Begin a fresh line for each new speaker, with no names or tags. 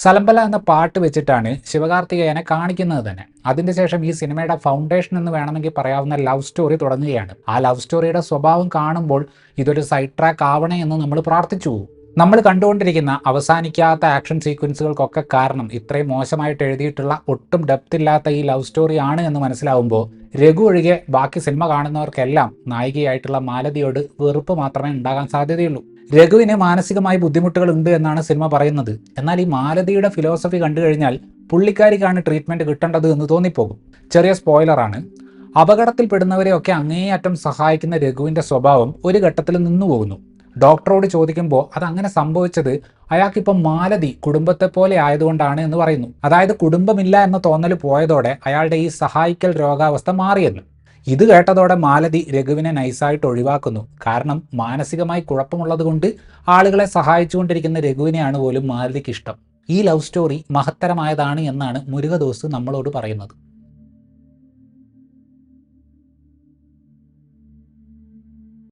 സലമ്പല എന്ന പാട്ട് വെച്ചിട്ടാണ് ശിവകാർത്തികേയനെ കാണിക്കുന്നത് തന്നെ. അതിനുശേഷം ഈ സിനിമയുടെ ഫൗണ്ടേഷൻ എന്ന് വേണമെങ്കിൽ പറയാവുന്ന ലവ് സ്റ്റോറി തുടങ്ങുകയാണ്. ആ ലവ് സ്റ്റോറിയുടെ സ്വഭാവം കാണുമ്പോൾ ഇതൊരു സൈഡ് ട്രാക്ക് ആവണേ എന്ന് നമ്മൾ പ്രാർത്ഥിച്ചു പോകും. നമ്മൾ കണ്ടുകൊണ്ടിരിക്കുന്ന അവസാനിക്കാത്ത ആക്ഷൻ സീക്വൻസുകൾക്കൊക്കെ കാരണം ഇത്രയും മോശമായിട്ട് എഴുതിയിട്ടുള്ള ഒട്ടും ഡെപ്ത് ഇല്ലാത്ത ഈ ലവ് സ്റ്റോറി ആണ് എന്ന് മനസ്സിലാവുമ്പോൾ രഘു ഒഴികെ ബാക്കി സിനിമ കാണുന്നവർക്കെല്ലാം നായികയായിട്ടുള്ള മാലതിയോട് വെറുപ്പ് മാത്രമേ ഉണ്ടാകാൻ സാധ്യതയുള്ളൂ. രഘുവിന് മാനസികമായി ബുദ്ധിമുട്ടുകൾ ഉണ്ട് എന്നാണ് സിനിമ പറയുന്നത്. എന്നാൽ ഈ മാലതിയുടെ ഫിലോസഫി കണ്ടു കഴിഞ്ഞാൽ പുള്ളിക്കാരിക്കാണ് ട്രീറ്റ്മെന്റ് കിട്ടേണ്ടത് എന്ന് തോന്നിപ്പോകും. ചെറിയ സ്പോയിലറാണ്. അപകടത്തിൽപ്പെടുന്നവരെയൊക്കെ അങ്ങേയറ്റം സഹായിക്കുന്ന രഘുവിന്റെ സ്വഭാവം ഒരു ഘട്ടത്തിൽ നിന്നു പോകുന്നു. ഡോക്ടറോട് ചോദിക്കുമ്പോൾ അതങ്ങനെ സംഭവിച്ചത് അയാൾക്കിപ്പം മാലതി കുടുംബത്തെ പോലെ ആയതുകൊണ്ടാണ് എന്ന് പറയുന്നു. അതായത് കുടുംബമില്ല എന്ന തോന്നൽ പോയതോടെ അയാളുടെ ഈ സഹായിക്കൽ രോഗാവസ്ഥ മാറിയെന്ന്. ഇത് കേട്ടതോടെ മാലതി രഘുവിനെ നൈസായിട്ട് ഒഴിവാക്കുന്നു. കാരണം മാനസികമായി കുഴപ്പമുള്ളത് കൊണ്ട് ആളുകളെ സഹായിച്ചുകൊണ്ടിരിക്കുന്ന രഘുവിനെയാണ് പോലും മാലതിക്ക് ഇഷ്ടം. ഈ ലവ് സ്റ്റോറി മഹത്തരമായതാണ് എന്നാണ് മുരുകദോസ് നമ്മളോട് പറയുന്നത്.